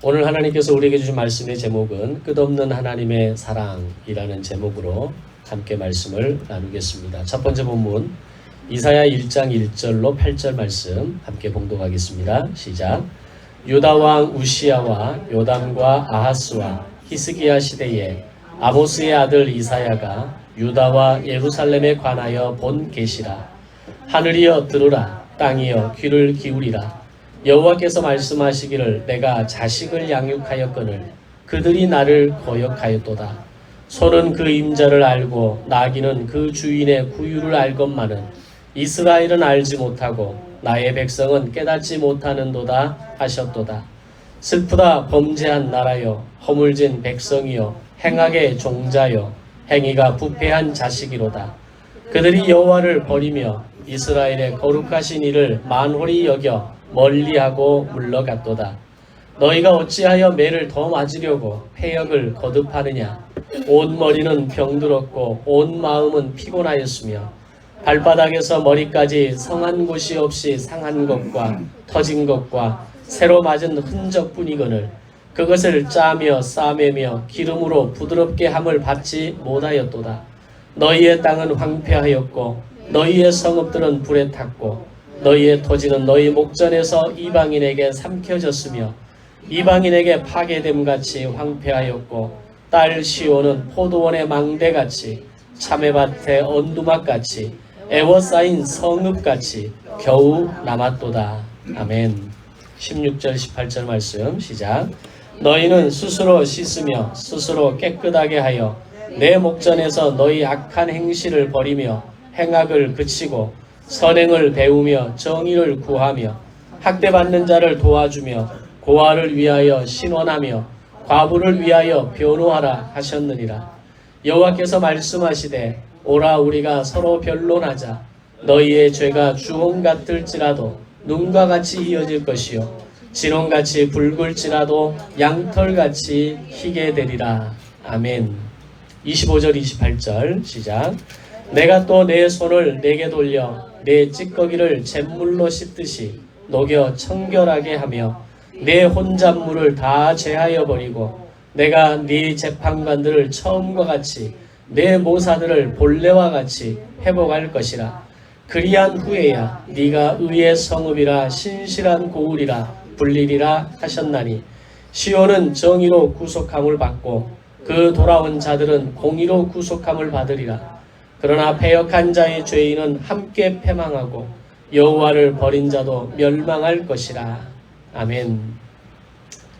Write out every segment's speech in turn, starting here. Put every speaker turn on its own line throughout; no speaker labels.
오늘 하나님께서 우리에게 주신 말씀의 제목은 끝없는 하나님의 사랑이라는 제목으로 함께 말씀을 나누겠습니다. 첫 번째 본문 이사야 1장 1절로 8절 말씀 함께 봉독하겠습니다. 시작. 유다 왕 우시야와 요담과 아하스와 히스기야 시대에 아모스의 아들 이사야가 유다와 예루살렘에 관하여 본 계시라. 하늘이여 들으라, 땅이여 귀를 기울이라. 여호와께서 말씀하시기를 내가 자식을 양육하였거늘 그들이 나를 거역하였도다. 소는 그 임자를 알고 나귀는 그 주인의 구유를 알건만은 이스라엘은 알지 못하고 나의 백성은 깨닫지 못하는도다 하셨도다. 슬프다 범죄한 나라여, 허물진 백성이여, 행악의 종자여, 행위가 부패한 자식이로다. 그들이 여호와를 버리며 이스라엘의 거룩하신 이를 만홀히 여겨 멀리하고 물러갔도다. 너희가 어찌하여 매를 더 맞으려고 패역을 거듭하느냐. 온 머리는 병들었고 온 마음은 피곤하였으며 발바닥에서 머리까지 성한 곳이 없이 상한 것과 터진 것과 새로 맞은 흔적뿐이거늘 그것을 짜며 싸매며 기름으로 부드럽게 함을 받지 못하였도다. 너희의 땅은 황폐하였고 너희의 성읍들은 불에 탔고 너희의 토지는 너희 목전에서 이방인에게 삼켜졌으며 이방인에게 파괴됨같이 황폐하였고 딸 시온은 포도원의 망대같이 참외밭의 언두막같이 애워싸인 성읍같이 겨우 남았도다. 아멘. 16절 18절 말씀 시작. 너희는 스스로 씻으며 스스로 깨끗하게 하여 내 목전에서 너희 악한 행실을 버리며 행악을 그치고 선행을 배우며 정의를 구하며 학대받는 자를 도와주며 고아를 위하여 신원하며 과부를 위하여 변호하라 하셨느니라. 여호와께서 말씀하시되 오라 우리가 서로 변론하자. 너희의 죄가 주홍 같을지라도 눈과 같이 이어질 것이요 진홍같이 붉을지라도 양털같이 희게 되리라. 아멘. 25절 28절 시작. 내가 또 내 손을 내게 돌려 내 찌꺼기를 잿물로 씻듯이 녹여 청결하게 하며 내 혼잣물을 다 제하여 버리고 내가 네 재판관들을 처음과 같이 내 모사들을 본래와 같이 회복할 것이라. 그리한 후에야 네가 의의 성읍이라 신실한 고울이라 불리리라 하셨나니 시온은 정의로 구속함을 받고 그 돌아온 자들은 공의로 구속함을 받으리라. 그러나 패역한 자의 죄인은 함께 패망하고 여호와를 버린 자도 멸망할 것이라. 아멘.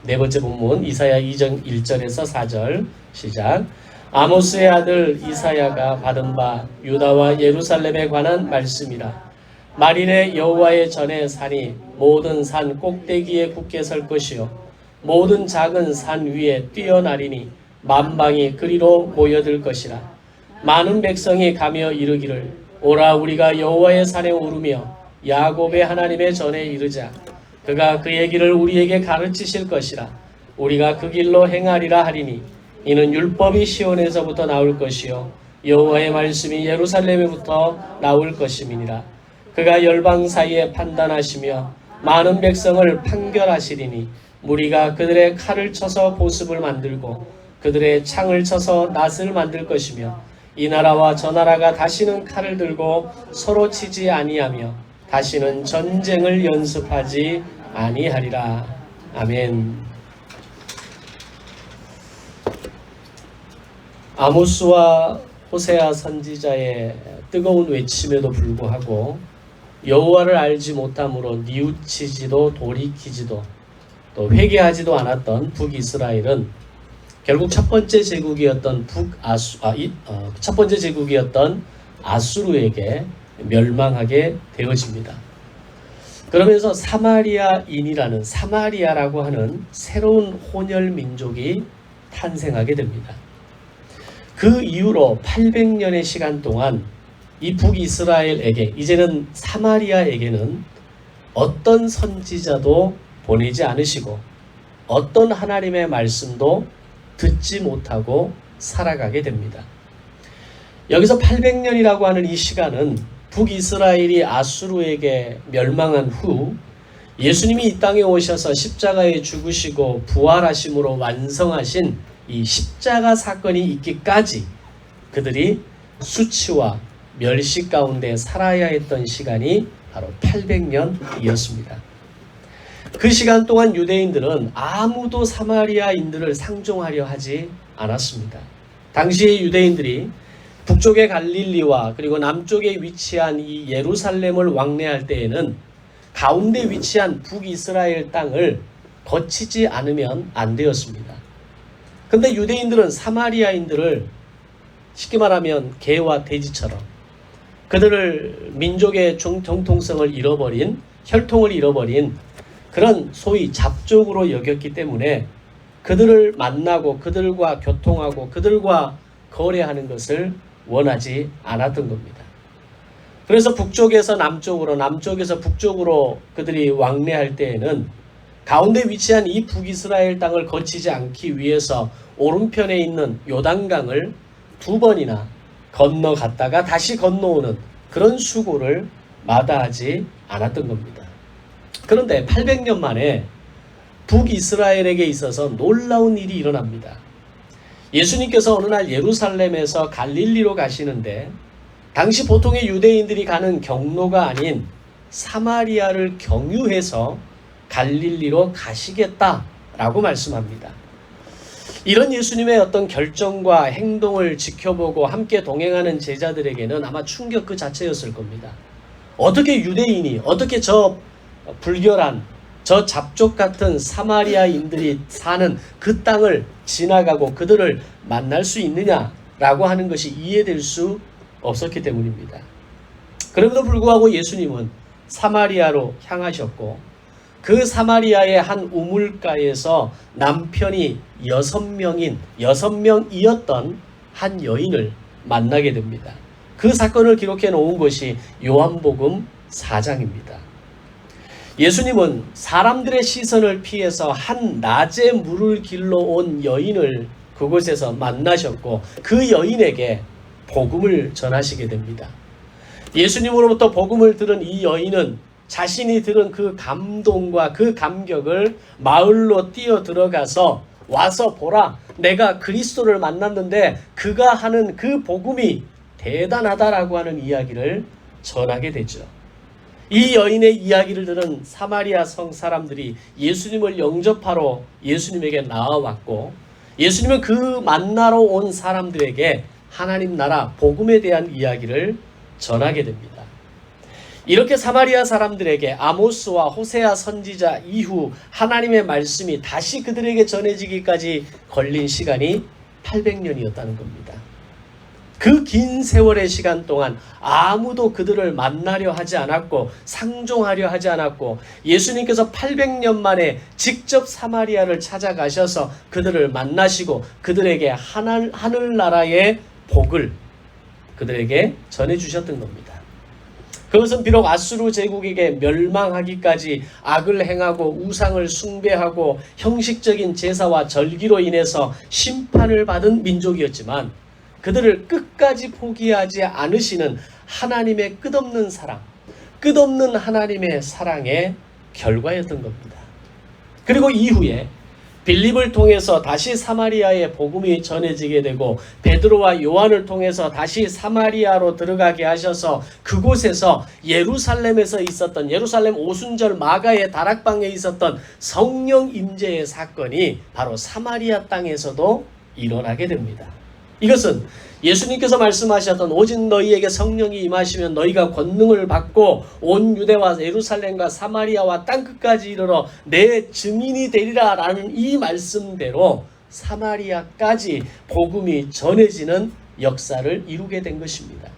네 번째 본문 이사야 2장 1절에서 4절 시작. 아모스의 아들 이사야가 받은 바 유다와 예루살렘에 관한 말씀이라. 말일에 여호와의 전에 산이 모든 산 꼭대기에 굳게 설 것이요 모든 작은 산 위에 뛰어나리니 만방이 그리로 모여들 것이라. 많은 백성이 가며 이르기를 오라 우리가 여호와의 산에 오르며 야곱의 하나님의 전에 이르자. 그가 그의 길을 우리에게 가르치실 것이라. 우리가 그 길로 행하리라 하리니 이는 율법이 시온에서부터 나올 것이요 여호와의 말씀이 예루살렘에부터 나올 것임이니라. 그가 열방 사이에 판단하시며 많은 백성을 판결하시리니 무리가 그들의 칼을 쳐서 보습을 만들고 그들의 창을 쳐서 낫을 만들 것이며 이 나라와 저 나라가 다시는 칼을 들고 서로 치지 아니하며 다시는 전쟁을 연습하지 아니하리라. 아멘. 아모스와 호세아 선지자의 뜨거운 외침에도 불구하고 여호와를 알지 못함으로 뉘우치지도 돌이키지도 또 회개하지도 않았던 북이스라엘은 결국 첫 번째 제국이었던 아수르에게 멸망하게 되어집니다. 그러면서 사마리아인이라는 사마리아라고 하는 새로운 혼혈 민족이 탄생하게 됩니다. 그 이후로 800년의 시간 동안 이 북이스라엘에게 이제는 사마리아에게는 어떤 선지자도 보내지 않으시고 어떤 하나님의 말씀도 듣지 못하고 살아가게 됩니다. 여기서 800년이라고 하는 이 시간은 북이스라엘이 아수르에게 멸망한 후 예수님이 이 땅에 오셔서 십자가에 죽으시고 부활하심으로 완성하신 이 십자가 사건이 있기까지 그들이 수치와 멸시 가운데 살아야 했던 시간이 바로 800년이었습니다. 그 시간 동안 유대인들은 아무도 사마리아인들을 상종하려 하지 않았습니다. 당시의 유대인들이 북쪽의 갈릴리와 그리고 남쪽에 위치한 이 예루살렘을 왕래할 때에는 가운데 위치한 북이스라엘 땅을 거치지 않으면 안 되었습니다. 그런데 유대인들은 사마리아인들을 쉽게 말하면 개와 돼지처럼 그들을 민족의 정통성을 잃어버린, 혈통을 잃어버린 그런 소위 잡족으로 여겼기 때문에 그들을 만나고 그들과 교통하고 그들과 거래하는 것을 원하지 않았던 겁니다. 그래서 북쪽에서 남쪽으로, 남쪽에서 북쪽으로 그들이 왕래할 때에는 가운데 위치한 이 북이스라엘 땅을 거치지 않기 위해서 오른편에 있는 요단강을 2번이나 건너갔다가 다시 건너오는 그런 수고를 마다하지 않았던 겁니다. 그런데 800년 만에 북이스라엘에게 있어서 놀라운 일이 일어납니다. 예수님께서 어느 날 예루살렘에서 갈릴리로 가시는데 당시 보통의 유대인들이 가는 경로가 아닌 사마리아를 경유해서 갈릴리로 가시겠다라고 말씀합니다. 이런 예수님의 어떤 결정과 행동을 지켜보고 함께 동행하는 제자들에게는 아마 충격 그 자체였을 겁니다. 어떻게 유대인이, 어떻게 저 불결한, 저 잡족 같은 사마리아인들이 사는 그 땅을 지나가고 그들을 만날 수 있느냐라고 하는 것이 이해될 수 없었기 때문입니다. 그럼에도 불구하고 예수님은 사마리아로 향하셨고 그 사마리아의 한 우물가에서 남편이 6명이었던 한 여인을 만나게 됩니다. 그 사건을 기록해 놓은 것이 요한복음 4장입니다. 예수님은 사람들의 시선을 피해서 한 낮에 물을 길러 온 여인을 그곳에서 만나셨고 그 여인에게 복음을 전하시게 됩니다. 예수님으로부터 복음을 들은 이 여인은 자신이 들은 그 감동과 그 감격을 마을로 뛰어 들어가서 와서 보라, 내가 그리스도를 만났는데 그가 하는 그 복음이 대단하다라고 하는 이야기를 전하게 되죠. 이 여인의 이야기를 들은 사마리아 성 사람들이 예수님을 영접하러 예수님에게 나와왔고 예수님은 그 만나러 온 사람들에게 하나님 나라 복음에 대한 이야기를 전하게 됩니다. 이렇게 사마리아 사람들에게 아모스와 호세아 선지자 이후 하나님의 말씀이 다시 그들에게 전해지기까지 걸린 시간이 800년이었다는 겁니다. 그 긴 세월의 시간 동안 아무도 그들을 만나려 하지 않았고 상종하려 하지 않았고 예수님께서 800년 만에 직접 사마리아를 찾아가셔서 그들을 만나시고 그들에게 하늘나라의 복을 그들에게 전해주셨던 겁니다. 그것은 비록 아수르 제국에게 멸망하기까지 악을 행하고 우상을 숭배하고 형식적인 제사와 절기로 인해서 심판을 받은 민족이었지만 그들을 끝까지 포기하지 않으시는 하나님의 끝없는 사랑, 끝없는 하나님의 사랑의 결과였던 겁니다. 그리고 이후에 빌립을 통해서 다시 사마리아의 복음이 전해지게 되고 베드로와 요한을 통해서 다시 사마리아로 들어가게 하셔서 그곳에서 예루살렘에서 있었던 예루살렘 오순절 마가의 다락방에 있었던 성령 임재의 사건이 바로 사마리아 땅에서도 일어나게 됩니다. 이것은 예수님께서 말씀하셨던 오직 너희에게 성령이 임하시면 너희가 권능을 받고 온 유대와 예루살렘과 사마리아와 땅끝까지 이르러 내 증인이 되리라 라는 이 말씀대로 사마리아까지 복음이 전해지는 역사를 이루게 된 것입니다.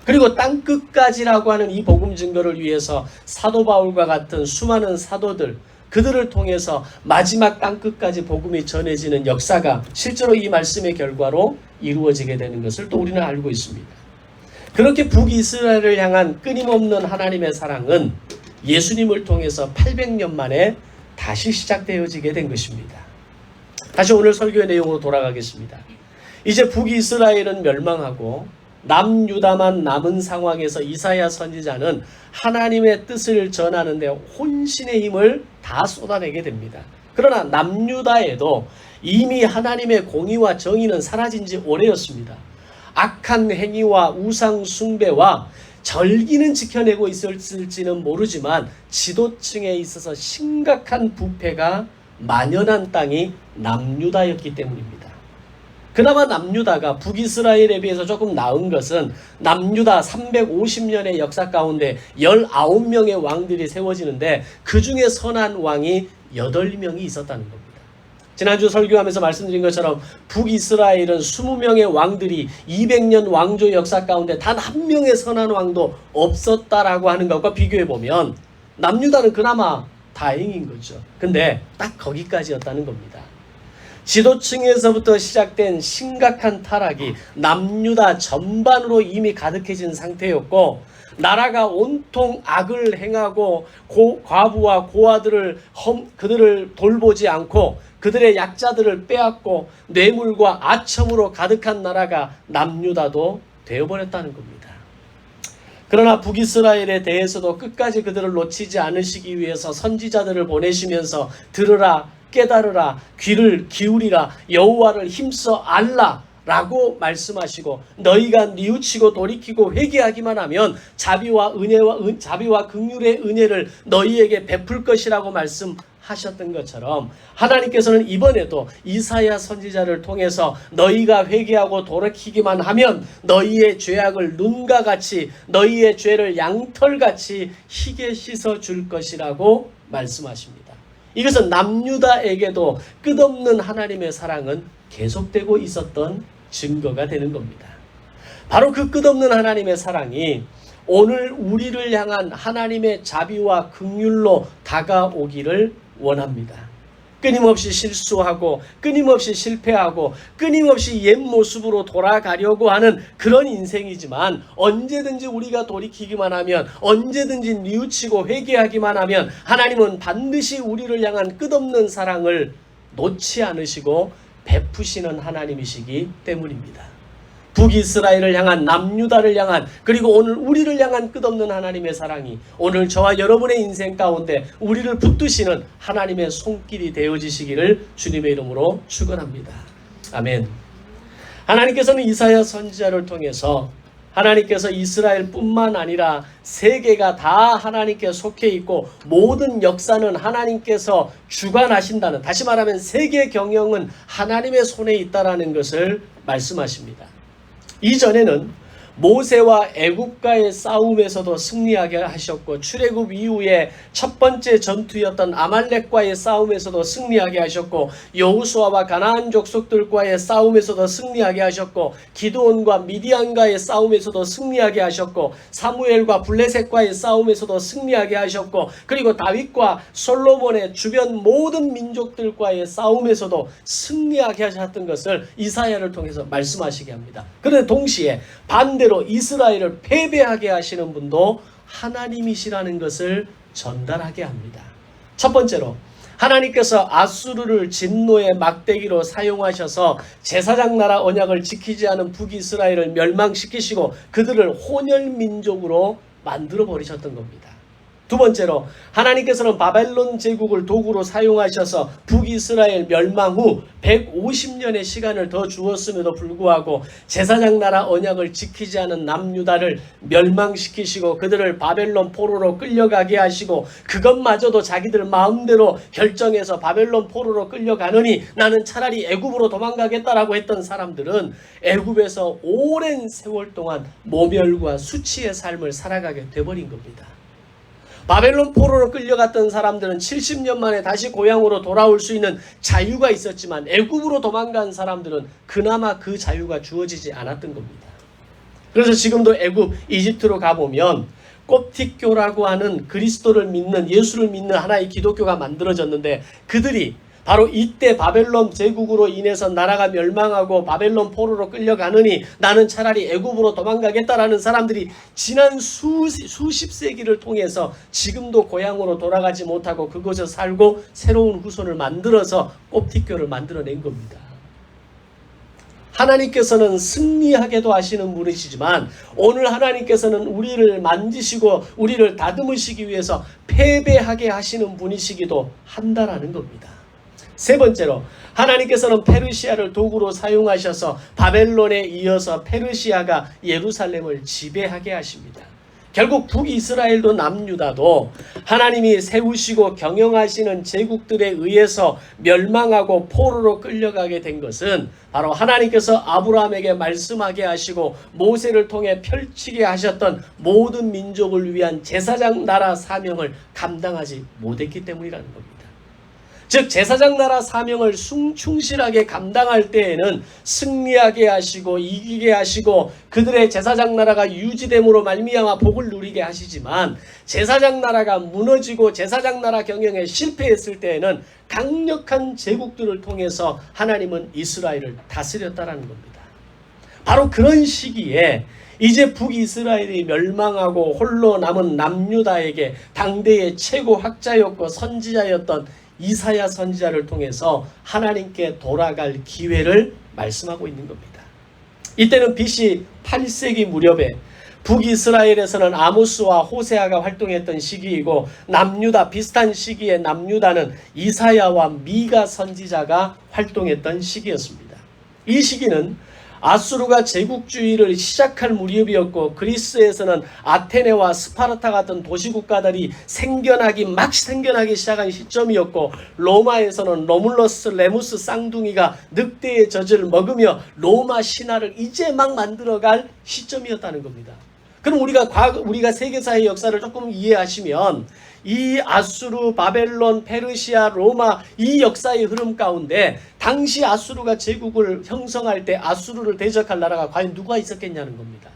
그리고 땅끝까지라고 하는 이 복음 증거를 위해서 사도 바울과 같은 수많은 사도들 그들을 통해서 마지막 땅끝까지 복음이 전해지는 역사가 실제로 이 말씀의 결과로 이루어지게 되는 것을 또 우리는 알고 있습니다. 그렇게 북이스라엘을 향한 끊임없는 하나님의 사랑은 예수님을 통해서 800년 만에 다시 시작되어지게 된 것입니다. 다시 오늘 설교의 내용으로 돌아가겠습니다. 이제 북이스라엘은 멸망하고 남유다만 남은 상황에서 이사야 선지자는 하나님의 뜻을 전하는데 혼신의 힘을 다 쏟아내게 됩니다. 그러나 남유다에도 이미 하나님의 공의와 정의는 사라진 지 오래였습니다. 악한 행위와 우상 숭배와 절기는 지켜내고 있었을지는 모르지만 지도층에 있어서 심각한 부패가 만연한 땅이 남유다였기 때문입니다. 그나마 남유다가 북이스라엘에 비해서 조금 나은 것은 남유다 350년의 역사 가운데 19명의 왕들이 세워지는데 그 중에 선한 왕이 8명이 있었다는 겁니다. 지난주 설교하면서 말씀드린 것처럼 북이스라엘은 20명의 왕들이 200년 왕조 역사 가운데 단 한 명의 선한 왕도 없었다라고 하는 것과 비교해보면 남유다는 그나마 다행인 거죠. 근데 딱 거기까지였다는 겁니다. 지도층에서부터 시작된 심각한 타락이 남유다 전반으로 이미 가득해진 상태였고 나라가 온통 악을 행하고 과부와 고아들을 그들을 돌보지 않고 그들의 약자들을 빼앗고 뇌물과 아첨으로 가득한 나라가 남유다도 되어버렸다는 겁니다. 그러나 북이스라엘에 대해서도 끝까지 그들을 놓치지 않으시기 위해서 선지자들을 보내시면서 들으라 깨달으라 귀를 기울이라 여호와를 힘써 알라 라고 말씀하시고 너희가 뉘우치고 돌이키고 회개하기만 하면 자비와 긍휼의 은혜를 너희에게 베풀 것이라고 말씀하셨던 것처럼 하나님께서는 이번에도 이사야 선지자를 통해서 너희가 회개하고 돌이키기만 하면 너희의 죄악을 눈과 같이 너희의 죄를 양털같이 희게 씻어줄 것이라고 말씀하십니다. 이것은 남유다에게도 끝없는 하나님의 사랑은 계속되고 있었던 증거가 되는 겁니다. 바로 그 끝없는 하나님의 사랑이 오늘 우리를 향한 하나님의 자비와 긍휼로 다가오기를 원합니다. 끊임없이 실수하고 끊임없이 실패하고 끊임없이 옛 모습으로 돌아가려고 하는 그런 인생이지만 언제든지 우리가 돌이키기만 하면 언제든지 뉘우치고 회개하기만 하면 하나님은 반드시 우리를 향한 끝없는 사랑을 놓지 않으시고 베푸시는 하나님이시기 때문입니다. 북이스라엘을 향한 남유다를 향한 그리고 오늘 우리를 향한 끝없는 하나님의 사랑이 오늘 저와 여러분의 인생 가운데 우리를 붙드시는 하나님의 손길이 되어지시기를 주님의 이름으로 축원합니다. 아멘. 하나님께서는 이사야 선지자를 통해서 하나님께서 이스라엘뿐만 아니라 세계가 다 하나님께 속해 있고 모든 역사는 하나님께서 주관하신다는, 다시 말하면 세계 경영은 하나님의 손에 있다라는 것을 말씀하십니다. 이전에는 모세와 애굽과의 싸움에서도 승리하게 하셨고 출애굽 이후에 첫 번째 전투였던 아말렉과의 싸움에서도 승리하게 하셨고 여호수아와 가나안 족속들과의 싸움에서도 승리하게 하셨고 기드온과 미디안과의 싸움에서도 승리하게 하셨고 사무엘과 블레셋과의 싸움에서도 승리하게 하셨고 그리고 다윗과 솔로몬의 주변 모든 민족들과의 싸움에서도 승리하게 하셨던 것을 이사야를 통해서 말씀하시게 합니다. 그런데 동시에 반대로 이스라엘을 패배하게 하시는 분도 하나님이시라는 것을 전달하게 합니다. 첫 번째로 하나님께서 아수르를 진노의 막대기로 사용하셔서 제사장 나라 언약을 지키지 않은 북이스라엘을 멸망시키시고 그들을 혼혈민족으로 만들어 버리셨던 겁니다. 두 번째로 하나님께서는 바벨론 제국을 도구로 사용하셔서 북이스라엘 멸망 후 150년의 시간을 더 주었음에도 불구하고 제사장 나라 언약을 지키지 않은 남유다를 멸망시키시고 그들을 바벨론 포로로 끌려가게 하시고 그것마저도 자기들 마음대로 결정해서 바벨론 포로로 끌려가느니 나는 차라리 애굽으로 도망가겠다라고 했던 사람들은 애굽에서 오랜 세월 동안 모멸과 수치의 삶을 살아가게 돼버린 겁니다. 바벨론 포로로 끌려갔던 사람들은 70년 만에 다시 고향으로 돌아올 수 있는 자유가 있었지만 애굽으로 도망간 사람들은 그나마 그 자유가 주어지지 않았던 겁니다. 그래서 지금도 애굽, 이집트로 가보면 koptik교라고 하는 그리스도를 믿는 예수를 믿는 하나의 기독교가 만들어졌는데 그들이 바로 이때 바벨론 제국으로 인해서 나라가 멸망하고 바벨론 포로로 끌려가느니 나는 차라리 애굽으로 도망가겠다라는 사람들이 지난 수십 세기를 통해서 지금도 고향으로 돌아가지 못하고 그곳에 살고 새로운 후손을 만들어서 koptik교를 만들어낸 겁니다. 하나님께서는 승리하게도 하시는 분이시지만 오늘 하나님께서는 우리를 만지시고 우리를 다듬으시기 위해서 패배하게 하시는 분이시기도 한다라는 겁니다. 세 번째로 하나님께서는 페르시아를 도구로 사용하셔서 바벨론에 이어서 페르시아가 예루살렘을 지배하게 하십니다. 결국 북이스라엘도 남유다도 하나님이 세우시고 경영하시는 제국들에 의해서 멸망하고 포로로 끌려가게 된 것은 바로 하나님께서 아브라함에게 말씀하게 하시고 모세를 통해 펼치게 하셨던 모든 민족을 위한 제사장 나라 사명을 감당하지 못했기 때문이라는 겁니다. 즉 제사장 나라 사명을 충실하게 감당할 때에는 승리하게 하시고 이기게 하시고 그들의 제사장 나라가 유지됨으로 말미암아 복을 누리게 하시지만 제사장 나라가 무너지고 제사장 나라 경영에 실패했을 때에는 강력한 제국들을 통해서 하나님은 이스라엘을 다스렸다라는 겁니다. 바로 그런 시기에 이제 북이스라엘이 멸망하고 홀로 남은 남유다에게 당대의 최고 학자였고 선지자였던 이사야 선지자를 통해서 하나님께 돌아갈 기회를 말씀하고 있는 겁니다. 이때는 BC 8세기 무렵에 북이스라엘에서는 아모스와 호세아가 활동했던 시기이고 남유다 비슷한 시기에 남유다는 이사야와 미가 선지자가 활동했던 시기였습니다. 이 시기는 아수르가 제국주의를 시작할 무렵이었고 그리스에서는 아테네와 스파르타 같은 도시국가들이 막 생겨나기 시작한 시점이었고 로마에서는 로물러스 레무스 쌍둥이가 늑대의 젖을 먹으며 로마 신화를 이제 막 만들어갈 시점이었다는 겁니다. 그럼 우리가 세계사의 역사를 조금 이해하시면 이 아수르, 바벨론, 페르시아, 로마 이 역사의 흐름 가운데 당시 아수르가 제국을 형성할 때 아수르를 대적할 나라가 과연 누가 있었겠냐는 겁니다.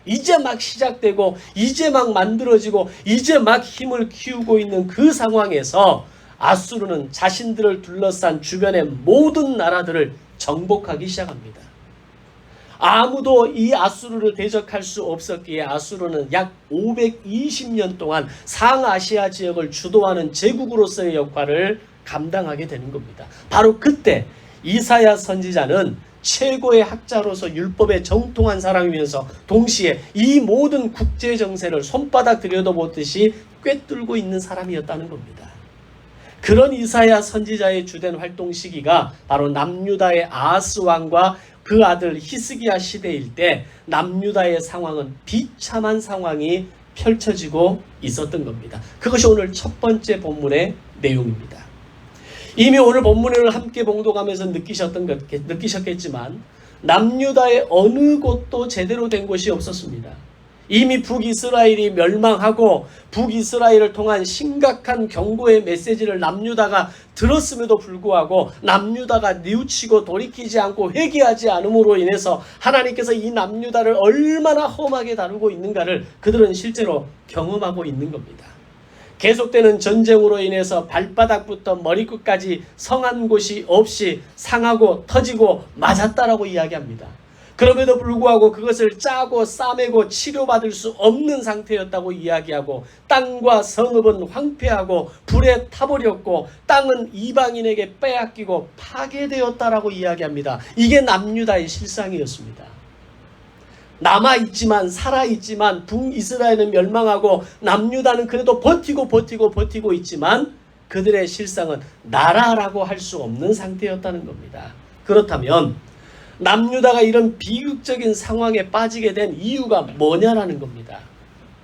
이제 막 시작되고 이제 막 만들어지고 이제 막 힘을 키우고 있는 그 상황에서 아수르는 자신들을 둘러싼 주변의 모든 나라들을 정복하기 시작합니다. 아무도 이 아수르를 대적할 수 없었기에 아수르는 약 520년 동안 상아시아 지역을 주도하는 제국으로서의 역할을 감당하게 되는 겁니다. 바로 그때 이사야 선지자는 최고의 학자로서 율법에 정통한 사람이면서 동시에 이 모든 국제 정세를 손바닥 들여다보듯이 꿰뚫고 있는 사람이었다는 겁니다. 그런 이사야 선지자의 주된 활동 시기가 바로 남유다의 아하스 왕과 그 아들 히스기야 시대일 때 남유다의 상황은 비참한 상황이 펼쳐지고 있었던 겁니다. 그것이 오늘 첫 번째 본문의 내용입니다. 이미 오늘 본문을 함께 봉독하면서 느끼셨겠지만 남유다의 어느 곳도 제대로 된 곳이 없었습니다. 이미 북이스라엘이 멸망하고 북이스라엘을 통한 심각한 경고의 메시지를 남유다가 들었음에도 불구하고 남유다가 뉘우치고 돌이키지 않고 회개하지 않음으로 인해서 하나님께서 이 남유다를 얼마나 험하게 다루고 있는가를 그들은 실제로 경험하고 있는 겁니다. 계속되는 전쟁으로 인해서 발바닥부터 머리끝까지 성한 곳이 없이 상하고 터지고 맞았다라고 이야기합니다. 그럼에도 불구하고 그것을 짜고 싸매고 치료받을 수 없는 상태였다고 이야기하고 땅과 성읍은 황폐하고 불에 타버렸고 땅은 이방인에게 빼앗기고 파괴되었다라고 이야기합니다. 이게 남유다의 실상이었습니다. 남아있지만 살아있지만 북이스라엘은 멸망하고 남유다는 그래도 버티고 있지만 그들의 실상은 나라라고 할 수 없는 상태였다는 겁니다. 그렇다면 남유다가 이런 비극적인 상황에 빠지게 된 이유가 뭐냐라는 겁니다.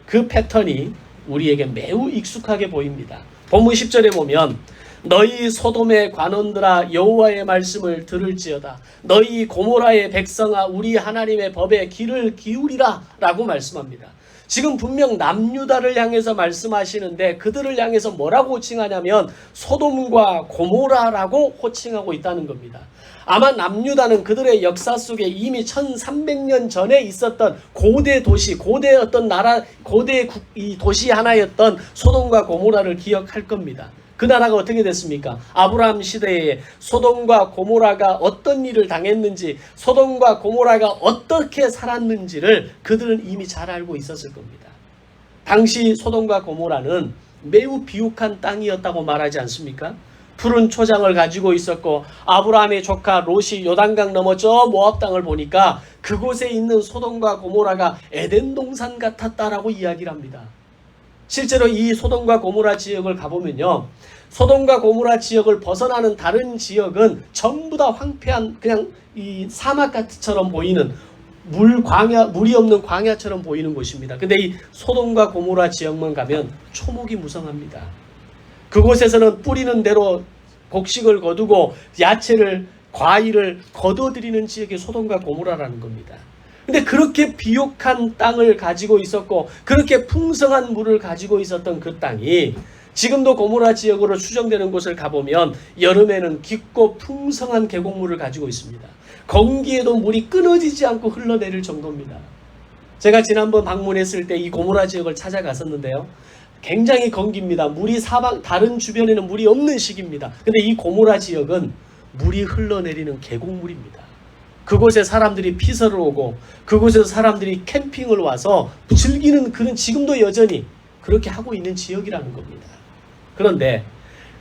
그 패턴이 우리에게 매우 익숙하게 보입니다. 본문 10절에 보면 너희 소돔의 관원들아 여호와의 말씀을 들을지어다. 너희 고모라의 백성아 우리 하나님의 법에 귀를 기울이라 라고 말씀합니다. 지금 분명 남유다를 향해서 말씀하시는데 그들을 향해서 뭐라고 호칭하냐면 소돔과 고모라라고 호칭하고 있다는 겁니다. 아마 남유다는 그들의 역사 속에 이미 1300년 전에 있었던 고대 도시, 고대 어떤 나라, 이 도시 하나였던 소돔과 고모라를 기억할 겁니다. 그 나라가 어떻게 됐습니까? 아브라함 시대에 소돔과 고모라가 어떤 일을 당했는지, 소돔과 고모라가 어떻게 살았는지를 그들은 이미 잘 알고 있었을 겁니다. 당시 소돔과 고모라는 매우 비옥한 땅이었다고 말하지 않습니까? 푸른 초장을 가지고 있었고 아브라함의 조카 롯이 요단강 넘어 저 모압 땅을 보니까 그곳에 있는 소돔과 고모라가 에덴 동산 같았다라고 이야기를 합니다. 실제로 이 소돔과 고모라 지역을 가보면요, 소돔과 고모라 지역을 벗어나는 다른 지역은 전부 다 황폐한 그냥 이 사막 같처럼 보이는 물이 없는 광야처럼 보이는 곳입니다. 근데 이 소돔과 고모라 지역만 가면 초목이 무성합니다. 그곳에서는 뿌리는 대로 곡식을 거두고 야채를 과일을 거둬들이는 지역이 소돔과 고모라라는 겁니다. 근데 그렇게 비옥한 땅을 가지고 있었고 그렇게 풍성한 물을 가지고 있었던 그 땅이 지금도 고모라 지역으로 추정되는 곳을 가보면 여름에는 깊고 풍성한 계곡물을 가지고 있습니다. 건기에도 물이 끊어지지 않고 흘러내릴 정도입니다. 제가 지난번 방문했을 때 이 고모라 지역을 찾아갔었는데요, 굉장히 건기입니다. 물이 다른 주변에는 물이 없는 시기입니다. 근데 이 고모라 지역은 물이 흘러내리는 계곡물입니다. 그곳에 사람들이 피서를 오고 그곳에서 사람들이 캠핑을 와서 즐기는 그런, 지금도 여전히 그렇게 하고 있는 지역이라는 겁니다. 그런데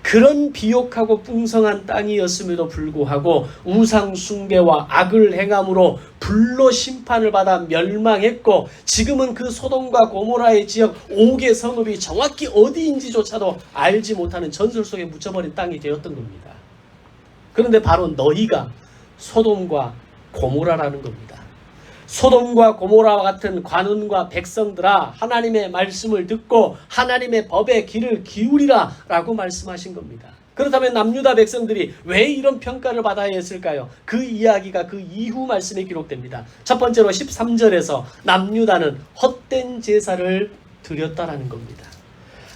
그런 비옥하고 풍성한 땅이었음에도 불구하고 우상 숭배와 악을 행함으로 불로 심판을 받아 멸망했고 지금은 그 소돔과 고모라의 지역 5개 성읍이 정확히 어디인지조차도 알지 못하는 전설 속에 묻혀버린 땅이 되었던 겁니다. 그런데 바로 너희가 소돔과 고모라라는 겁니다. 소돔과 고모라와 같은 관원과 백성들아, 하나님의 말씀을 듣고 하나님의 법에 귀를 기울이라 라고 말씀하신 겁니다. 그렇다면 남유다 백성들이 왜 이런 평가를 받아야 했을까요? 그 이야기가 그 이후 말씀에 기록됩니다. 첫 번째로 13절에서 남유다는 헛된 제사를 드렸다라는 겁니다.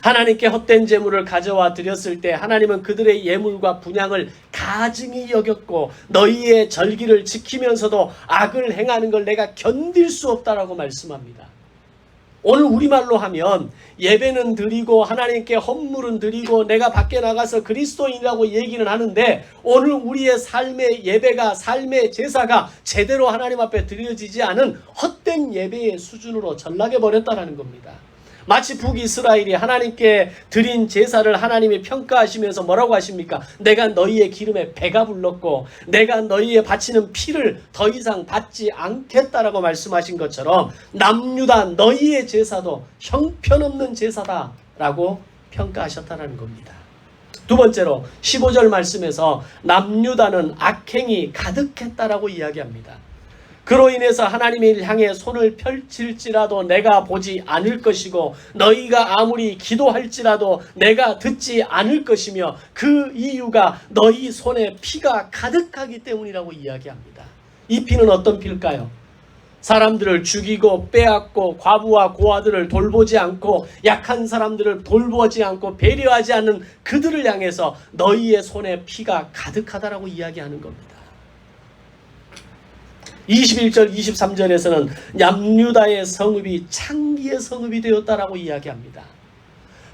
하나님께 헛된 제물을 가져와 드렸을 때 하나님은 그들의 예물과 분향을 가증히 여겼고 너희의 절기를 지키면서도 악을 행하는 걸 내가 견딜 수 없다라고 말씀합니다. 오늘 우리말로 하면 예배는 드리고 하나님께 헌물은 드리고 내가 밖에 나가서 그리스도인이라고 얘기는 하는데 오늘 우리의 삶의 예배가, 삶의 제사가 제대로 하나님 앞에 드려지지 않은 헛된 예배의 수준으로 전락해 버렸다는 겁니다. 마치 북이스라엘이 하나님께 드린 제사를 하나님이 평가하시면서 뭐라고 하십니까? 내가 너희의 기름에 배가 불렀고 내가 너희의 바치는 피를 더 이상 받지 않겠다라고 말씀하신 것처럼 남유다 너희의 제사도 형편없는 제사다라고 평가하셨다는 겁니다. 두 번째로 15절 말씀에서 남유다는 악행이 가득했다라고 이야기합니다. 그로 인해서 하나님을 향해 손을 펼칠지라도 내가 보지 않을 것이고 너희가 아무리 기도할지라도 내가 듣지 않을 것이며 그 이유가 너희 손에 피가 가득하기 때문이라고 이야기합니다. 이 피는 어떤 피일까요? 사람들을 죽이고 빼앗고 과부와 고아들을 돌보지 않고 약한 사람들을 돌보지 않고 배려하지 않는 그들을 향해서 너희의 손에 피가 가득하다라고 이야기하는 겁니다. 21절 23절에서는 남유다의 성읍이 창기의 성읍이 되었다라고 이야기합니다.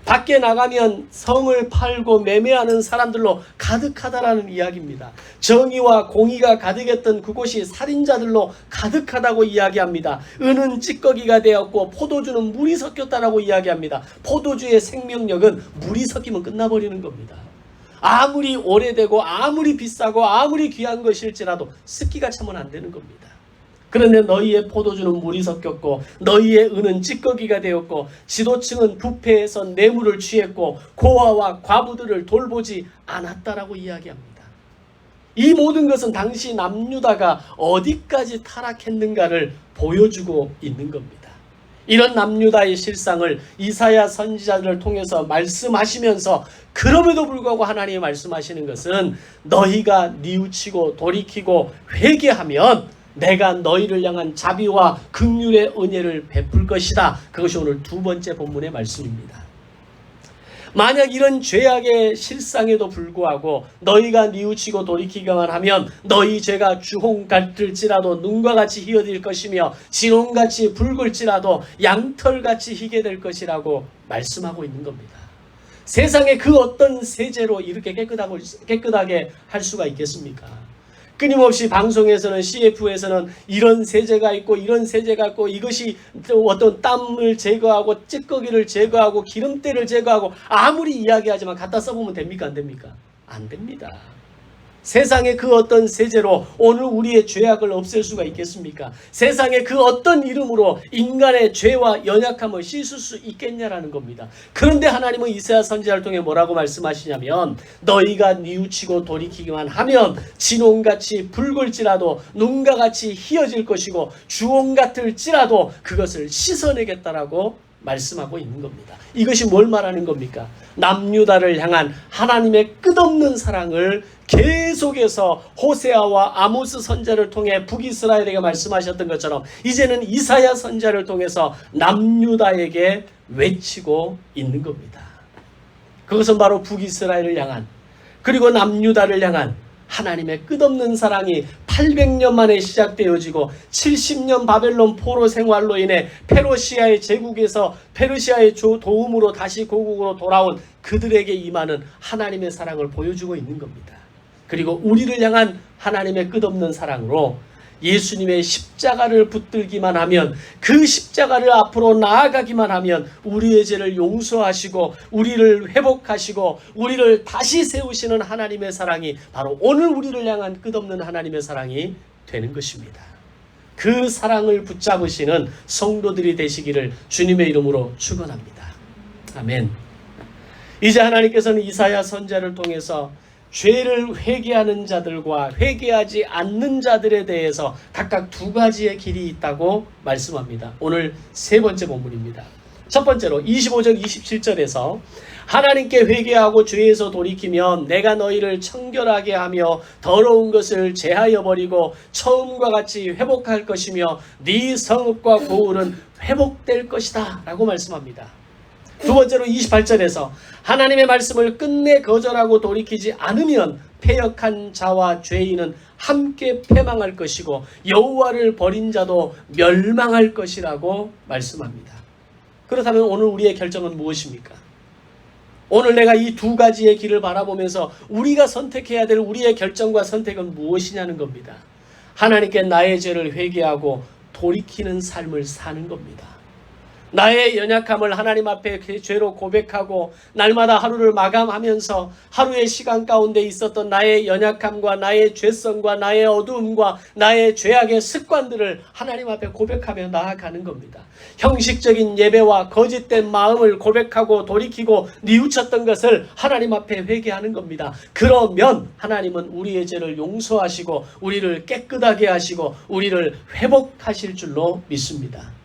밖에 나가면 성을 팔고 매매하는 사람들로 가득하다라는 이야기입니다. 정의와 공의가 가득했던 그곳이 살인자들로 가득하다고 이야기합니다. 은은 찌꺼기가 되었고 포도주는 물이 섞였다라고 이야기합니다. 포도주의 생명력은 물이 섞이면 끝나버리는 겁니다. 아무리 오래되고 아무리 비싸고 아무리 귀한 것일지라도 습기가 차면 안 되는 겁니다. 그런데 너희의 포도주는 물이 섞였고 너희의 은은 찌꺼기가 되었고 지도층은 부패해서 뇌물을 취했고 고아와 과부들을 돌보지 않았다라고 이야기합니다. 이 모든 것은 당시 남유다가 어디까지 타락했는가를 보여주고 있는 겁니다. 이런 남유다의 실상을 이사야 선지자를 통해서 말씀하시면서 그럼에도 불구하고 하나님이 말씀하시는 것은 너희가 뉘우치고 돌이키고 회개하면 내가 너희를 향한 자비와 긍휼의 은혜를 베풀 것이다. 그것이 오늘 두 번째 본문의 말씀입니다. 만약 이런 죄악의 실상에도 불구하고 너희가 뉘우치고 돌이키기만 하면 너희 죄가 주홍 같을지라도 눈과 같이 희어질 것이며 진홍같이 붉을지라도 양털같이 희게 될 것이라고 말씀하고 있는 겁니다. 세상에 그 어떤 세제로 이렇게 깨끗하게 할 수가 있겠습니까? 끊임없이 방송에서는 CF에서는 이런 세제가 있고 이런 세제가 있고 이것이 어떤 땀을 제거하고 찌꺼기를 제거하고 기름때를 제거하고 아무리 이야기하지만 갖다 써보면 됩니까? 안 됩니까? 안 됩니다. 세상의 그 어떤 세제로 오늘 우리의 죄악을 없앨 수가 있겠습니까? 세상의 그 어떤 이름으로 인간의 죄와 연약함을 씻을 수 있겠냐라는 겁니다. 그런데 하나님은 이사야 선지자를 통해 뭐라고 말씀하시냐면 너희가 뉘우치고 돌이키기만 하면 진홍같이 붉을지라도 눈과 같이 희어질 것이고 주홍 같을지라도 그것을 씻어내겠다라고 말씀하고 있는 겁니다. 이것이 뭘 말하는 겁니까? 남유다를 향한 하나님의 끝없는 사랑을 계속해서 호세아와 아모스 선지자를 통해 북이스라엘에게 말씀하셨던 것처럼 이제는 이사야 선지자를 통해서 남유다에게 외치고 있는 겁니다. 그것은 바로 북이스라엘을 향한 그리고 남유다를 향한 하나님의 끝없는 사랑이 800년 만에 시작되어지고 70년 바벨론 포로 생활로 인해 페르시아의 제국에서 페르시아의 도움으로 다시 고국으로 돌아온 그들에게 임하는 하나님의 사랑을 보여주고 있는 겁니다. 그리고 우리를 향한 하나님의 끝없는 사랑으로 예수님의 십자가를 붙들기만 하면 그 십자가를 앞으로 나아가기만 하면 우리의 죄를 용서하시고 우리를 회복하시고 우리를 다시 세우시는 하나님의 사랑이 바로 오늘 우리를 향한 끝없는 하나님의 사랑이 되는 것입니다. 그 사랑을 붙잡으시는 성도들이 되시기를 주님의 이름으로 축원합니다. 아멘. 이제 하나님께서는 이사야 선지자를 통해서 죄를 회개하는 자들과 회개하지 않는 자들에 대해서 각각 두 가지의 길이 있다고 말씀합니다. 오늘 세 번째 본문입니다. 첫 번째로 25절 27절에서 하나님께 회개하고 죄에서 돌이키면 내가 너희를 청결하게 하며 더러운 것을 제하여 버리고 처음과 같이 회복할 것이며 네 성읍과 고을은 회복될 것이다 라고 말씀합니다. 두 번째로 28절에서 하나님의 말씀을 끝내 거절하고 돌이키지 않으면 패역한 자와 죄인은 함께 패망할 것이고 여호와를 버린 자도 멸망할 것이라고 말씀합니다. 그렇다면 오늘 우리의 결정은 무엇입니까? 오늘 내가 이 두 가지의 길을 바라보면서 우리가 선택해야 될 우리의 결정과 선택은 무엇이냐는 겁니다. 하나님께 나의 죄를 회개하고 돌이키는 삶을 사는 겁니다. 나의 연약함을 하나님 앞에 죄로 고백하고 날마다 하루를 마감하면서 하루의 시간 가운데 있었던 나의 연약함과 나의 죄성과 나의 어두움과 나의 죄악의 습관들을 하나님 앞에 고백하며 나아가는 겁니다. 형식적인 예배와 거짓된 마음을 고백하고 돌이키고 뉘우쳤던 것을 하나님 앞에 회개하는 겁니다. 그러면 하나님은 우리의 죄를 용서하시고 우리를 깨끗하게 하시고 우리를 회복하실 줄로 믿습니다.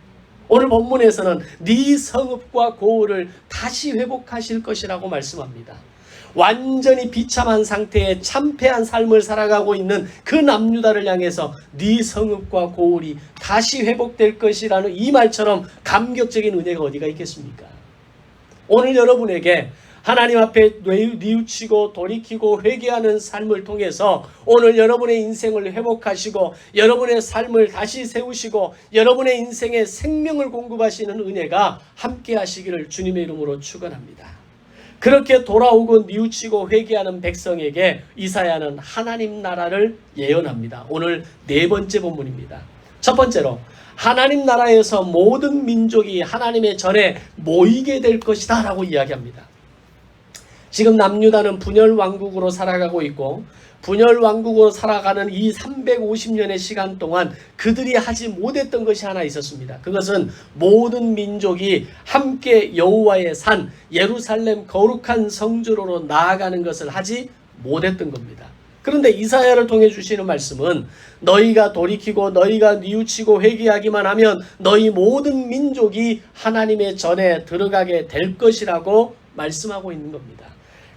오늘 본문에서는 네 성읍과 고을을 다시 회복하실 것이라고 말씀합니다. 완전히 비참한 상태에 참패한 삶을 살아가고 있는 그 남유다를 향해서 네 성읍과 고을이 다시 회복될 것이라는 이 말처럼 감격적인 은혜가 어디가 있겠습니까? 오늘 여러분에게 하나님 앞에 뉘우치고 돌이키고 회개하는 삶을 통해서 오늘 여러분의 인생을 회복하시고 여러분의 삶을 다시 세우시고 여러분의 인생에 생명을 공급하시는 은혜가 함께 하시기를 주님의 이름으로 축원합니다. 그렇게 돌아오고 뉘우치고 회개하는 백성에게 이사야는 하나님 나라를 예언합니다. 오늘 네 번째 본문입니다. 첫 번째로 하나님 나라에서 모든 민족이 하나님의 전에 모이게 될 것이다 라고 이야기합니다. 지금 남유다는 분열 왕국으로 살아가고 있고 분열 왕국으로 살아가는 이 350년의 시간 동안 그들이 하지 못했던 것이 하나 있었습니다. 그것은 모든 민족이 함께 여호와의 산 예루살렘 거룩한 성전으로 나아가는 것을 하지 못했던 겁니다. 그런데 이사야를 통해 주시는 말씀은 너희가 돌이키고 너희가 뉘우치고 회개하기만 하면 너희 모든 민족이 하나님의 전에 들어가게 될 것이라고 말씀하고 있는 겁니다.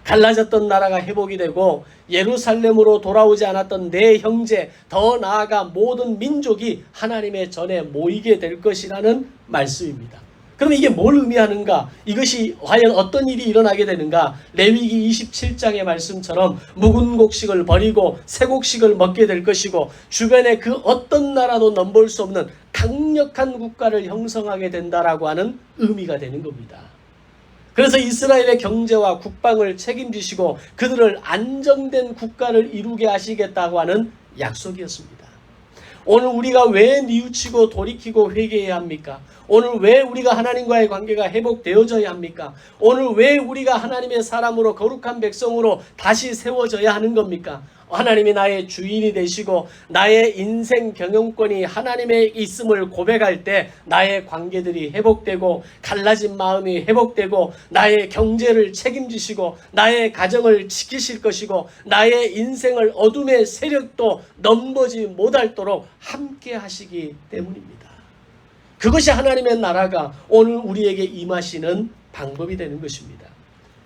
갈라졌던 나라가 회복이 되고 예루살렘으로 돌아오지 않았던 내 형제 더 나아가 모든 민족이 하나님의 전에 모이게 될 것이라는 말씀입니다. 그럼 이게 뭘 의미하는가? 이것이 과연 어떤 일이 일어나게 되는가? 레위기 27장의 말씀처럼 묵은 곡식을 버리고 새 곡식을 먹게 될 것이고 주변에 그 어떤 나라도 넘볼 수 없는 강력한 국가를 형성하게 된다라고 하는 의미가 되는 겁니다. 그래서 이스라엘의 경제와 국방을 책임지시고 그들을 안정된 국가를 이루게 하시겠다고 하는 약속이었습니다. 오늘 우리가 왜 뉘우치고 돌이키고 회개해야 합니까? 오늘 왜 우리가 하나님과의 관계가 회복되어져야 합니까? 오늘 왜 우리가 하나님의 사람으로 거룩한 백성으로 다시 세워져야 하는 겁니까? 하나님이 나의 주인이 되시고 나의 인생 경영권이 하나님의 있음을 고백할 때 나의 관계들이 회복되고 갈라진 마음이 회복되고 나의 경제를 책임지시고 나의 가정을 지키실 것이고 나의 인생을 어둠의 세력도 넘보지 못할도록 함께 하시기 때문입니다. 그것이 하나님의 나라가 오늘 우리에게 임하시는 방법이 되는 것입니다.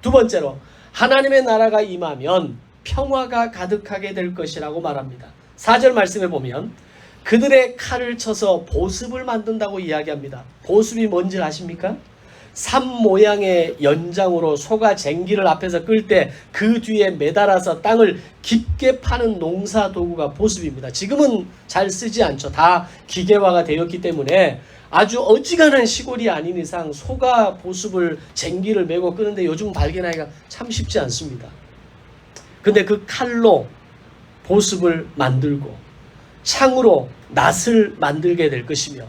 두 번째로 하나님의 나라가 임하면 평화가 가득하게 될 것이라고 말합니다. 4절 말씀에 보면 그들의 칼을 쳐서 보습을 만든다고 이야기합니다. 보습이 뭔지 아십니까? 삼 모양의 연장으로 소가 쟁기를 앞에서 끌 때 그 뒤에 매달아서 땅을 깊게 파는 농사 도구가 보습입니다. 지금은 잘 쓰지 않죠. 다 기계화가 되었기 때문에 아주 어지간한 시골이 아닌 이상 소가 보습을 쟁기를 메고 끄는데 요즘 발견하기가 참 쉽지 않습니다. 근데 그 칼로 보습을 만들고 창으로 낫을 만들게 될 것이며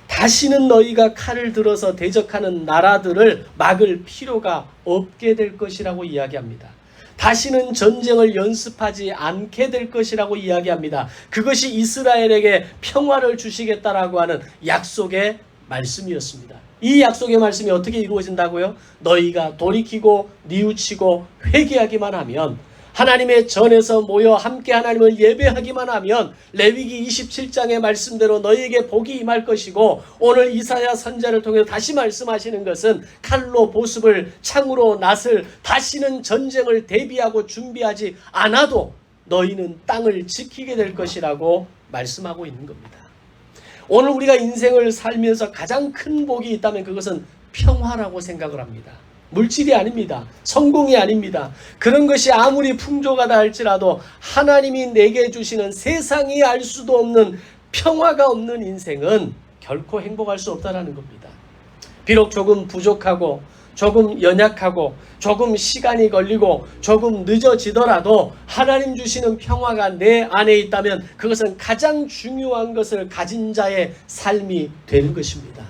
다시는 너희가 칼을 들어서 대적하는 나라들을 막을 필요가 없게 될 것이라고 이야기합니다. 다시는 전쟁을 연습하지 않게 될 것이라고 이야기합니다. 그것이 이스라엘에게 평화를 주시겠다라고 하는 약속의 말씀이었습니다. 이 약속의 말씀이 어떻게 이루어진다고요? 너희가 돌이키고 뉘우치고 회개하기만 하면, 하나님의 전에서 모여 함께 하나님을 예배하기만 하면 레위기 27장의 말씀대로 너희에게 복이 임할 것이고, 오늘 이사야 선지자를 통해 다시 말씀하시는 것은 칼로 보습을, 창으로 낫을, 다시는 전쟁을 대비하고 준비하지 않아도 너희는 땅을 지키게 될 것이라고 말씀하고 있는 겁니다. 오늘 우리가 인생을 살면서 가장 큰 복이 있다면 그것은 평화라고 생각을 합니다. 물질이 아닙니다. 성공이 아닙니다. 그런 것이 아무리 풍족하다 할지라도 하나님이 내게 주시는 세상이 알 수도 없는 평화가 없는 인생은 결코 행복할 수 없다는 겁니다. 비록 조금 부족하고 조금 연약하고 조금 시간이 걸리고 조금 늦어지더라도 하나님 주시는 평화가 내 안에 있다면 그것은 가장 중요한 것을 가진 자의 삶이 되는 것입니다.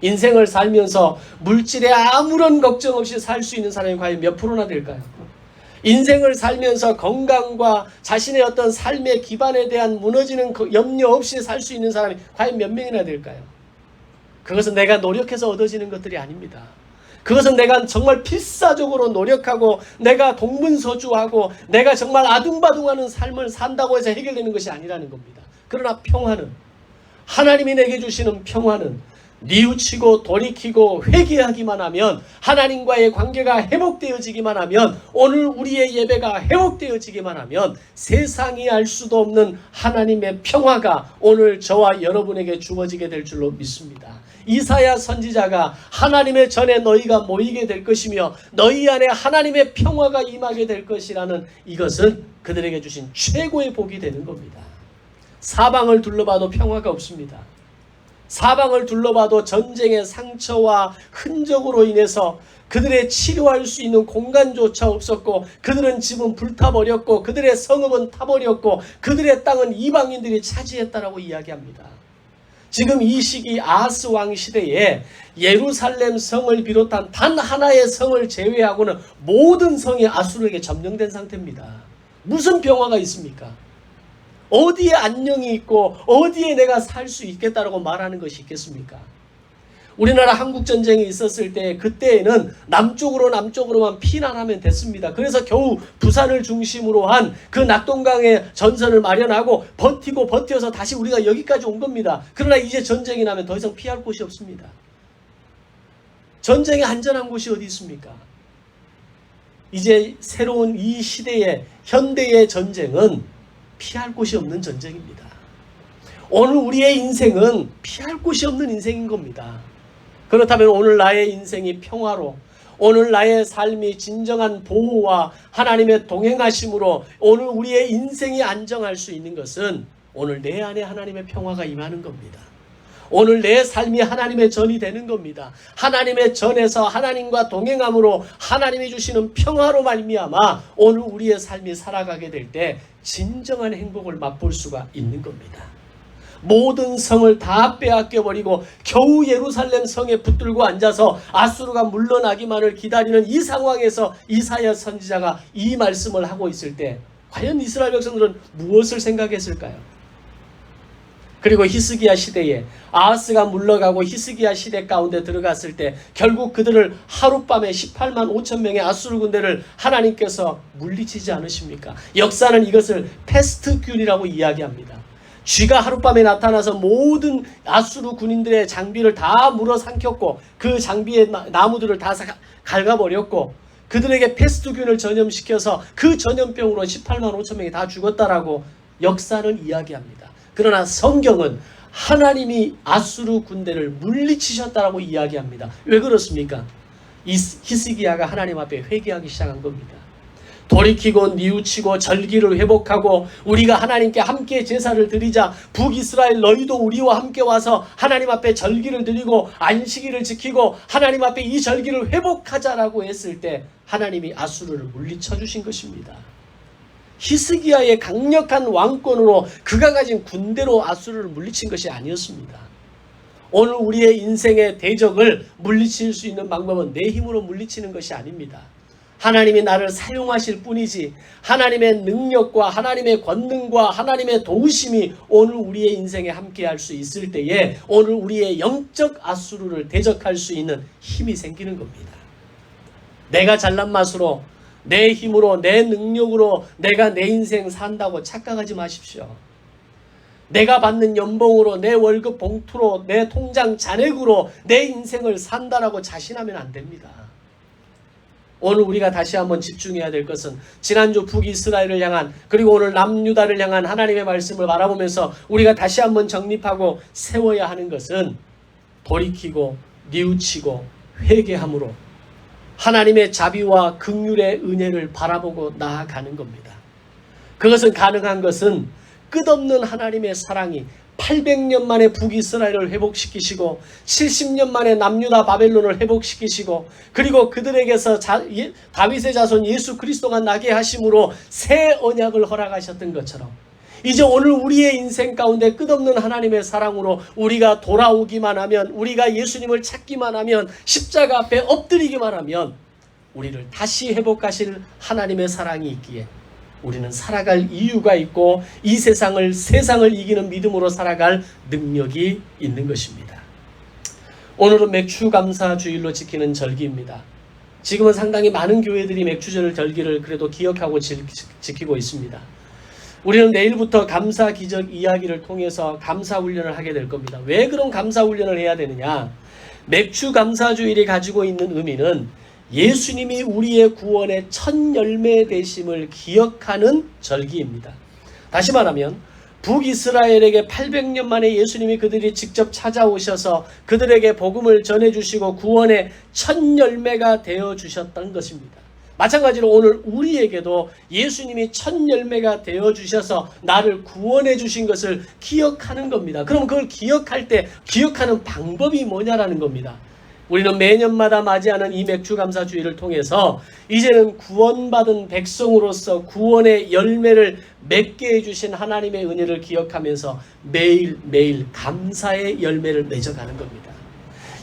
인생을 살면서 물질에 아무런 걱정 없이 살 수 있는 사람이 과연 몇 프로나 될까요? 인생을 살면서 건강과 자신의 어떤 삶의 기반에 대한 무너지는 염려 없이 살 수 있는 사람이 과연 몇 명이나 될까요? 그것은 내가 노력해서 얻어지는 것들이 아닙니다. 그것은 내가 정말 필사적으로 노력하고 내가 동분서주하고 내가 정말 아둥바둥하는 삶을 산다고 해서 해결되는 것이 아니라는 겁니다. 그러나 평화는, 하나님이 내게 주시는 평화는 뉘우치고 돌이키고 회개하기만 하면, 하나님과의 관계가 회복되어지기만 하면, 오늘 우리의 예배가 회복되어지기만 하면 세상이 알 수도 없는 하나님의 평화가 오늘 저와 여러분에게 주어지게 될 줄로 믿습니다. 이사야 선지자가 하나님의 전에 너희가 모이게 될 것이며 너희 안에 하나님의 평화가 임하게 될 것이라는 이것은 그들에게 주신 최고의 복이 되는 겁니다. 사방을 둘러봐도 평화가 없습니다. 사방을 둘러봐도 전쟁의 상처와 흔적으로 인해서 그들의 치료할 수 있는 공간조차 없었고, 그들은 집은 불타버렸고 그들의 성읍은 타버렸고 그들의 땅은 이방인들이 차지했다라고 이야기합니다. 지금 이 시기 아하스 왕 시대에 예루살렘 성을 비롯한 단 하나의 성을 제외하고는 모든 성이 아수르에게 점령된 상태입니다. 무슨 평화가 있습니까? 어디에 안녕이 있고 어디에 내가 살 수 있겠다라고 말하는 것이 있겠습니까? 우리나라 한국전쟁이 있었을 때 그때에는 남쪽으로만 피난하면 됐습니다. 그래서 겨우 부산을 중심으로 한 그 낙동강의 전선을 마련하고 버텨서 다시 우리가 여기까지 온 겁니다. 그러나 이제 전쟁이 나면 더 이상 피할 곳이 없습니다. 전쟁에 안전한 곳이 어디 있습니까? 이제 새로운 이 시대의 현대의 전쟁은 피할 곳이 없는 전쟁입니다. 오늘 우리의 인생은 피할 곳이 없는 인생인 겁니다. 그렇다면 오늘 나의 인생이 평화로, 오늘 나의 삶이 진정한 보호와 하나님의 동행하심으로 오늘 우리의 인생이 안정할 수 있는 것은 오늘 내 안에 하나님의 평화가 임하는 겁니다. 오늘 내 삶이 하나님의 전이 되는 겁니다. 하나님의 전에서 하나님과 동행함으로 하나님이 주시는 평화로 말미암아 오늘 우리의 삶이 살아가게 될 때 진정한 행복을 맛볼 수가 있는 겁니다. 모든 성을 다 빼앗겨버리고 겨우 예루살렘 성에 붙들고 앉아서 아수르가 물러나기만을 기다리는 이 상황에서 이사야 선지자가 이 말씀을 하고 있을 때 과연 이스라엘 백성들은 무엇을 생각했을까요? 그리고 히스기야 시대에 아하스가 물러가고 히스기야 시대 가운데 들어갔을 때 결국 그들을 하룻밤에 18만 5천 명의 아수르 군대를 하나님께서 물리치지 않으십니까? 역사는 이것을 패스트균이라고 이야기합니다. 쥐가 하룻밤에 나타나서 모든 아수르 군인들의 장비를 다 물어삼켰고 그 장비의 나무들을 다 갉아버렸고 그들에게 패스트균을 전염시켜서 그 전염병으로 18만 5천 명이 다 죽었다라고 역사는 이야기합니다. 그러나 성경은 하나님이 아수르 군대를 물리치셨다라고 이야기합니다. 왜 그렇습니까? 히스기야가 하나님 앞에 회개하기 시작한 겁니다. 돌이키고 뉘우치고 절기를 회복하고 우리가 하나님께 함께 제사를 드리자 북이스라엘 너희도 우리와 함께 와서 하나님 앞에 절기를 드리고 안식일을 지키고 하나님 앞에 이 절기를 회복하자라고 했을 때 하나님이 아수르를 물리쳐 주신 것입니다. 히스기야의 강력한 왕권으로 그가 가진 군대로 아수르를 물리친 것이 아니었습니다. 오늘 우리의 인생의 대적을 물리칠 수 있는 방법은 내 힘으로 물리치는 것이 아닙니다. 하나님이 나를 사용하실 뿐이지 하나님의 능력과 하나님의 권능과 하나님의 도우심이 오늘 우리의 인생에 함께할 수 있을 때에 오늘 우리의 영적 아수르를 대적할 수 있는 힘이 생기는 겁니다. 내가 잘난 맛으로 내 힘으로 내 능력으로 내가 내 인생 산다고 착각하지 마십시오. 내가 받는 연봉으로 내 월급 봉투로 내 통장 잔액으로 내 인생을 산다라고 자신하면 안 됩니다. 오늘 우리가 다시 한번 집중해야 될 것은 지난주 북이스라엘을 향한 그리고 오늘 남유다를 향한 하나님의 말씀을 바라보면서 우리가 다시 한번 정립하고 세워야 하는 것은 돌이키고 뉘우치고 회개함으로 하나님의 자비와 긍휼의 은혜를 바라보고 나아가는 겁니다. 그것은 가능한 것은 끝없는 하나님의 사랑이 800년 만에 북이스라엘을 회복시키시고 70년 만에 남유다 바벨론을 회복시키시고 그리고 그들에게서 다윗의 자손 예수 그리스도가 나게 하심으로 새 언약을 허락하셨던 것처럼 이제 오늘 우리의 인생 가운데 끝없는 하나님의 사랑으로 우리가 돌아오기만 하면 우리가 예수님을 찾기만 하면 십자가 앞에 엎드리기만 하면 우리를 다시 회복하실 하나님의 사랑이 있기에 우리는 살아갈 이유가 있고 이 세상을 이기는 믿음으로 살아갈 능력이 있는 것입니다. 오늘은 맥추감사주일로 지키는 절기입니다. 지금은 상당히 많은 교회들이 맥추절 절기를 그래도 기억하고 지키고 있습니다. 우리는 내일부터 감사기적 이야기를 통해서 감사훈련을 하게 될 겁니다. 왜 그런 감사훈련을 해야 되느냐? 맥추감사주일이 가지고 있는 의미는 예수님이 우리의 구원의 첫 열매 되심을 기억하는 절기입니다. 다시 말하면 북이스라엘에게 800년 만에 예수님이 그들이 직접 찾아오셔서 그들에게 복음을 전해주시고 구원의 첫 열매가 되어주셨던 것입니다. 마찬가지로 오늘 우리에게도 예수님이 첫 열매가 되어주셔서 나를 구원해 주신 것을 기억하는 겁니다. 그럼 그걸 기억할 때 기억하는 방법이 뭐냐라는 겁니다. 우리는 매년마다 맞이하는 이 맥추감사주의를 통해서 이제는 구원받은 백성으로서 구원의 열매를 맺게 해주신 하나님의 은혜를 기억하면서 매일매일 감사의 열매를 맺어가는 겁니다.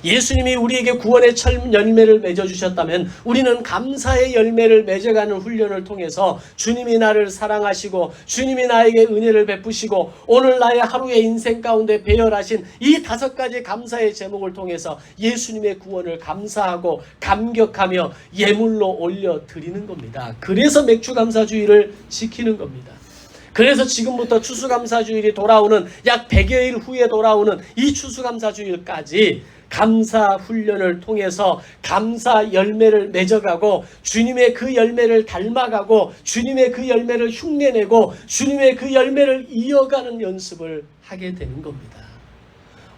예수님이 우리에게 구원의 첫 열매를 맺어주셨다면 우리는 감사의 열매를 맺어가는 훈련을 통해서 주님이 나를 사랑하시고 주님이 나에게 은혜를 베푸시고 오늘 나의 하루의 인생 가운데 배열하신 이 5가지 감사의 제목을 통해서 예수님의 구원을 감사하고 감격하며 예물로 올려드리는 겁니다. 그래서 맥추감사주의를 지키는 겁니다. 그래서 지금부터 추수감사주일이 돌아오는 약 100여일 후에 돌아오는 이 추수감사주일까지 감사 훈련을 통해서 감사 열매를 맺어가고 주님의 그 열매를 닮아가고 주님의 그 열매를 흉내내고 주님의 그 열매를 이어가는 연습을 하게 되는 겁니다.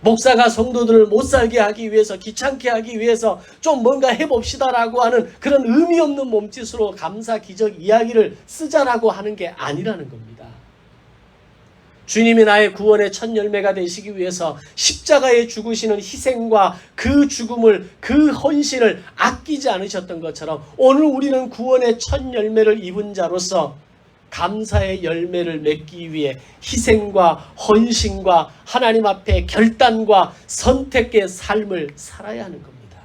목사가 성도들을 못 살게 하기 위해서 귀찮게 하기 위해서 좀 뭔가 해봅시다라고 하는 그런 의미 없는 몸짓으로 감사 기적 이야기를 쓰자라고 하는 게 아니라는 겁니다. 주님이 나의 구원의 첫 열매가 되시기 위해서 십자가에 죽으시는 희생과 그 죽음을 그 헌신을 아끼지 않으셨던 것처럼 오늘 우리는 구원의 첫 열매를 입은 자로서 감사의 열매를 맺기 위해 희생과 헌신과 하나님 앞에 결단과 선택의 삶을 살아야 하는 겁니다.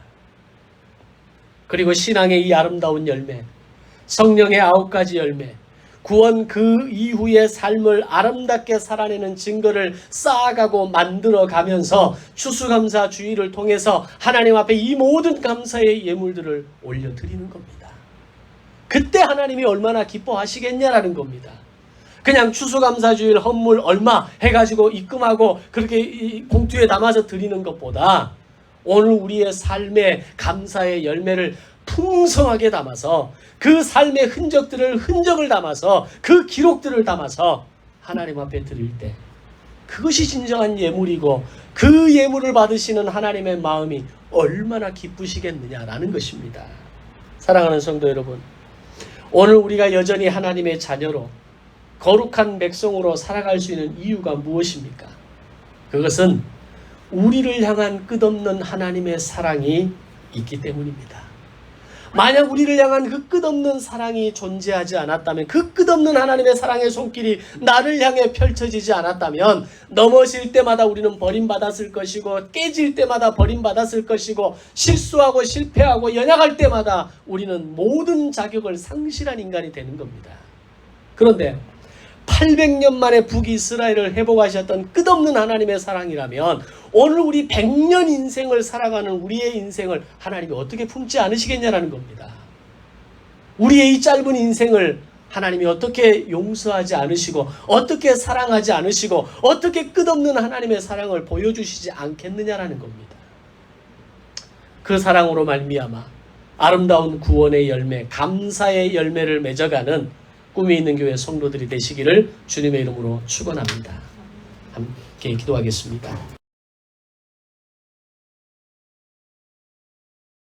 그리고 신앙의 이 아름다운 열매, 성령의 9가지 열매, 구원 그 이후의 삶을 아름답게 살아내는 증거를 쌓아가고 만들어가면서 추수감사주의를 통해서 하나님 앞에 이 모든 감사의 예물들을 올려드리는 겁니다. 그때 하나님이 얼마나 기뻐하시겠냐라는 겁니다. 그냥 추수감사주일 헌물 얼마 해가지고 입금하고 그렇게 봉투에 담아서 드리는 것보다 오늘 우리의 삶의 감사의 열매를 풍성하게 담아서 그 삶의 흔적을 담아서 그 기록들을 담아서 하나님 앞에 드릴 때 그것이 진정한 예물이고 그 예물을 받으시는 하나님의 마음이 얼마나 기쁘시겠느냐라는 것입니다. 사랑하는 성도 여러분, 오늘 우리가 여전히 하나님의 자녀로 거룩한 백성으로 살아갈 수 있는 이유가 무엇입니까? 그것은 우리를 향한 끝없는 하나님의 사랑이 있기 때문입니다. 만약 우리를 향한 그 끝없는 사랑이 존재하지 않았다면, 그 끝없는 하나님의 사랑의 손길이 나를 향해 펼쳐지지 않았다면 넘어질 때마다 우리는 버림받았을 것이고 깨질 때마다 버림받았을 것이고 실수하고 실패하고 연약할 때마다 우리는 모든 자격을 상실한 인간이 되는 겁니다. 그런데 800년 만에 북이스라엘을 회복하셨던 끝없는 하나님의 사랑이라면 오늘 우리 100년 인생을 살아가는 우리의 인생을 하나님이 어떻게 품지 않으시겠냐라는 겁니다. 우리의 이 짧은 인생을 하나님이 어떻게 용서하지 않으시고 어떻게 사랑하지 않으시고 어떻게 끝없는 하나님의 사랑을 보여주시지 않겠느냐라는 겁니다. 그 사랑으로 말미암아 아름다운 구원의 열매, 감사의 열매를 맺어가는 꿈이 있는 교회 성도들이 되시기를 주님의 이름으로 축원합니다. 함께 기도하겠습니다.